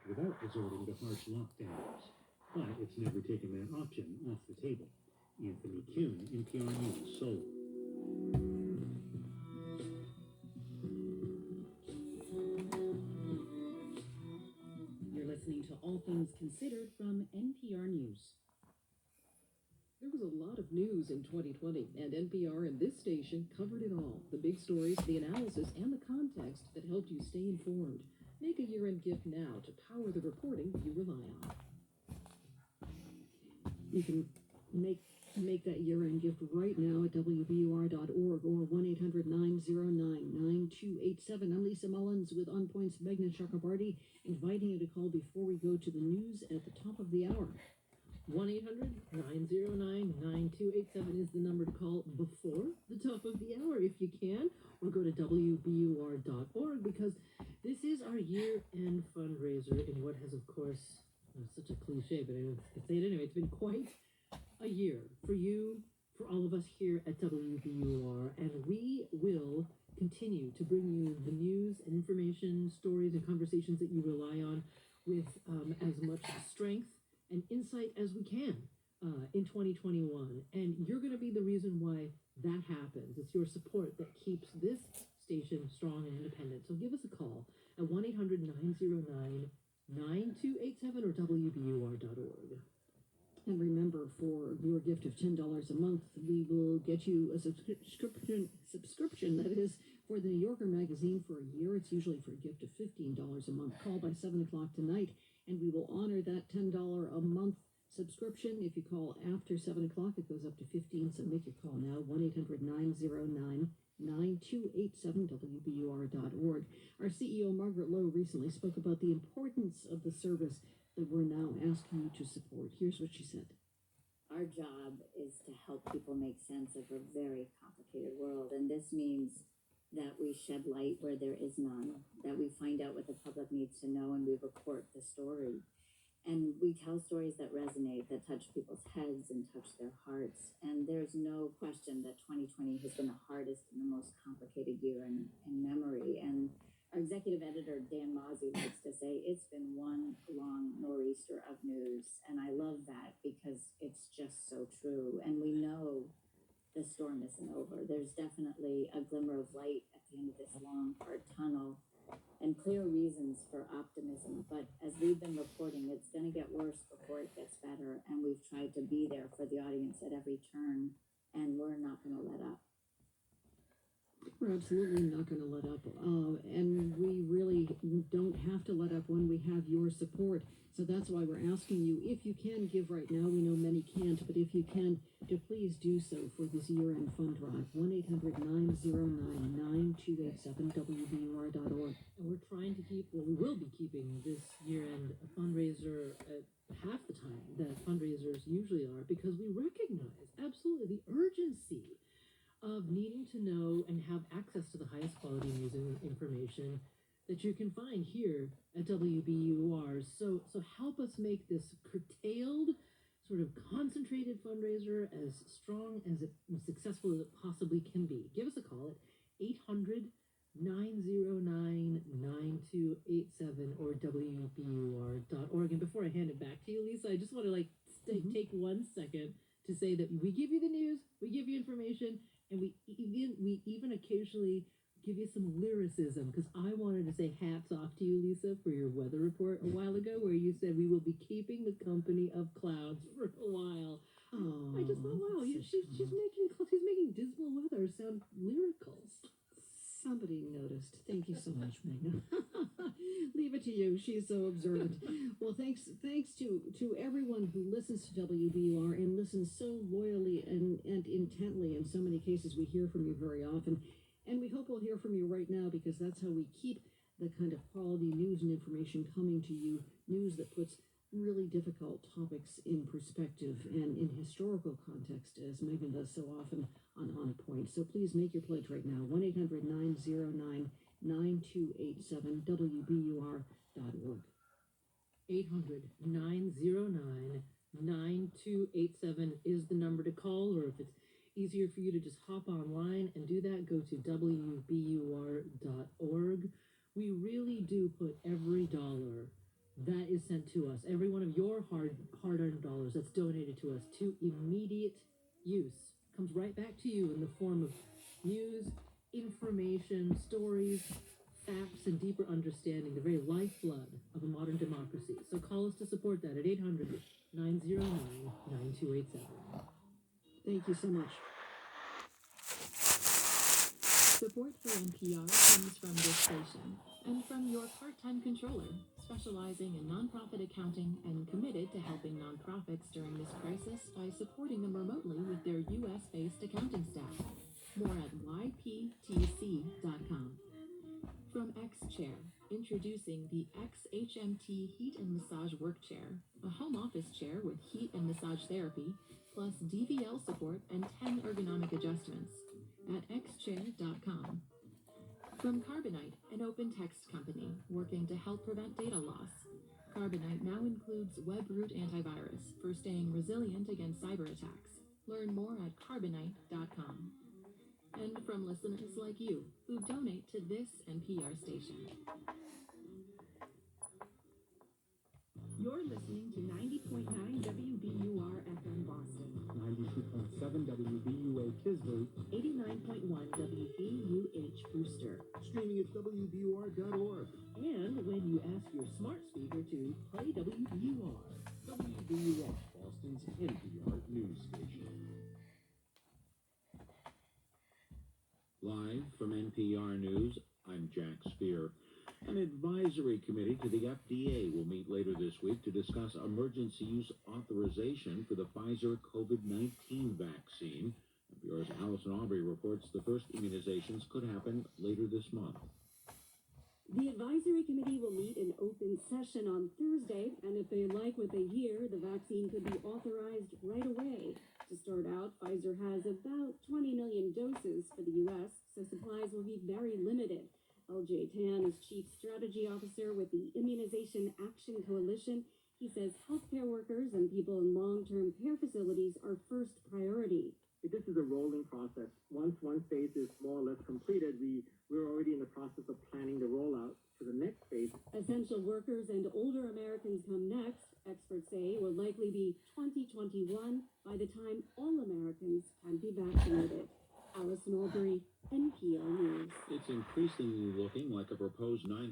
without resorting to harsh lockdowns. But it's never taken that option off the table. Anthony Kuhn, NPR News, Seoul. You're listening to All Things Considered from NPR News. There was a lot of news in 2020, and NPR and this station covered it all. The big stories, the analysis, and the context that helped you stay informed. Make a year-end gift now to power the reporting you rely on. You can make that year-end gift right now at WBUR.org or 1-800-909-9287. I'm Lisa Mullins with On Point's Meghna Chakrabarty, inviting you to call before we go to the news at the top of the hour. 1-800-909-9287 is the number to call before the top of the hour if you can, or go to WBUR.org, because this is our year-end fundraiser in what has, of course, such a cliche, but I can say it anyway, it's been quite a year for you, for all of us here at WBUR, and we will continue to bring you the news and information, stories, and conversations that you rely on with as much strength and insight as we can in 2021. And you're going to be the reason why that happens. It's your support that keeps this station strong and independent. So give us a call at 1-800-909-9287 or WBUR.org. And remember, for your gift of $10 a month, we will get you a subscription that is for the New Yorker magazine for a year. It's usually for a gift of $15 a month. Call by 7 o'clock tonight, and we will honor that $10 a month subscription. If you call after 7 o'clock, it goes up to $15, so make your call now, 1-800-909-9287, WBUR.org. Our CEO, Margaret Lowe, recently spoke about the importance of the service that we're now asking you to support. Here's what she said. Our job is to help people make sense of a very complicated world, and this means that we shed light where there is none, that we find out what the public needs to know, and we report the story. And we tell stories that resonate, that touch people's heads and touch their hearts. And there's no question that 2020 has been the hardest and the most complicated year in memory. And our executive editor, Dan Mazzi, likes to say it's been one long nor'easter of news. And I love that because it's just so true. And we know the storm isn't over. There's definitely a glimmer of light at the end of this long, hard tunnel and clear reasons for optimism. But as we've been reporting, it's going to get worse before it gets better. And we've tried to be there for the audience at every turn. And we're not going to let up. We're absolutely not going to let up, and we really don't have to let up when we have your support. So that's why we're asking you, if you can give right now, we know many can't, but if you can, to please do so for this year-end fund drive, 1-800-909-9287, WBUR.org. And we're trying to keep, well, we will be keeping this year-end fundraiser at half the time that fundraisers usually are, because we recognize absolutely the urgency of needing to know and have access to the highest quality news and information that you can find here at WBUR. So help us make this curtailed, sort of concentrated fundraiser as strong as successful as it possibly can be. Give us a call at 800-909-9287 or WBUR.org. And before I hand it back to you, Lisa, I just want to take 1 second to say that we give you the news, we give you information, and we even occasionally give you some lyricism, because I wanted to say hats off to you, Lisa, for your weather report a while ago, where you said we will be keeping the company of clouds for a while. Oh, I just thought, wow, she's making dismal weather sound lyrical. Somebody noticed. Thank you so much, Meghna. Leave it to you. She's so observant. Well, thanks to everyone who listens to WBUR and listens so loyally and intently. In so many cases, we hear from you very often. And we hope we'll hear from you right now, because that's how we keep the kind of quality news and information coming to you. News that puts really difficult topics in perspective and in historical context, as Meghna does so often on A Point. So please make your pledge right now. 1-800-909-9287, WBUR.org. 800-909-9287 is the number to call, or if it's easier for you to just hop online and do that, go to WBUR.org. We really do put every dollar that is sent to us. Every one of your hard-earned dollars that's donated to us to immediate use comes right back to you in the form of news, information, stories, facts, and deeper understanding, the very lifeblood of a modern democracy. So call us to support that at 800-909-9287. Thank you so much. Support for NPR comes from this station and from your part-time controller, specializing in nonprofit accounting and committed to helping nonprofits during this crisis by supporting them remotely with their U.S.-based accounting staff. More at yptc.com. From X-Chair, introducing the XHMT Heat and Massage Work Chair, a home office chair with heat and massage therapy, plus DVL support and 10 ergonomic adjustments at xchair.com. From Carbonite, an open text company working to help prevent data loss. Carbonite now includes WebRoot antivirus for staying resilient against cyber attacks. Learn more at carbonite.com. And from listeners like you who donate to this NPR station. You're listening to 90.9 WBUR FM Boston, 92.7 WBUA Kisbury, 89.1 WBUH Brewster, streaming at WBUR.org. And when you ask your smart speaker to play WBUR. WBUR, Boston's NPR news station. Live from NPR News, I'm Jack Spear. An advisory committee to the FDA will meet later this week to discuss emergency use authorization for the Pfizer COVID-19 vaccine. NPR's Allison Aubrey reports the first immunizations could happen later this month. The advisory committee will meet in open session on Thursday, and if they like what they hear, the vaccine could be authorized right away. To start out, Pfizer has about 20 million doses for the U.S., so supplies will be very limited. LJ Tan is Chief Strategy Officer with the Immunization Action Coalition. He says healthcare workers and people in long-term care facilities are first priority. This is a rolling process. Once one phase is more or less completed, we're already in the process of planning the rollout to the next phase. Essential workers and older Americans come next. Experts say will likely be 2021 by the time all Americans can be vaccinated. Allison Aubrey, NPR News. It's increasingly looking like a proposed 9